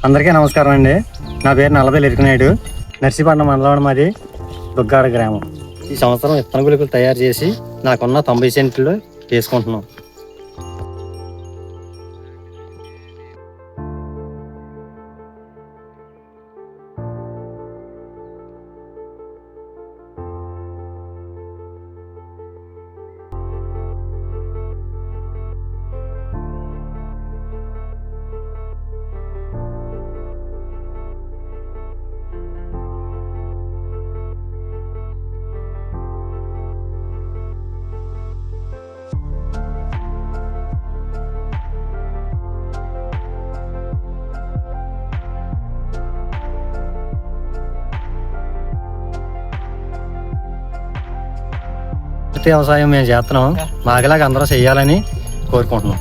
అందరికీ నమస్కారం అండి. నా పేరు నల్లబెల్లి ఎరికనాయుడు. నర్సీపట్నం మండలం మాది దుగ్గాడ గ్రామం. ఈ సంవత్సరం విత్తన గుళికలు తయారు చేసి నాకున్న 90 సెంట్లు వేసుకుంటున్నాం. వ్యవసాయం మేము చేస్తున్నాం. మాకులాగా అందరూ చేయాలని కోరుకుంటున్నాం.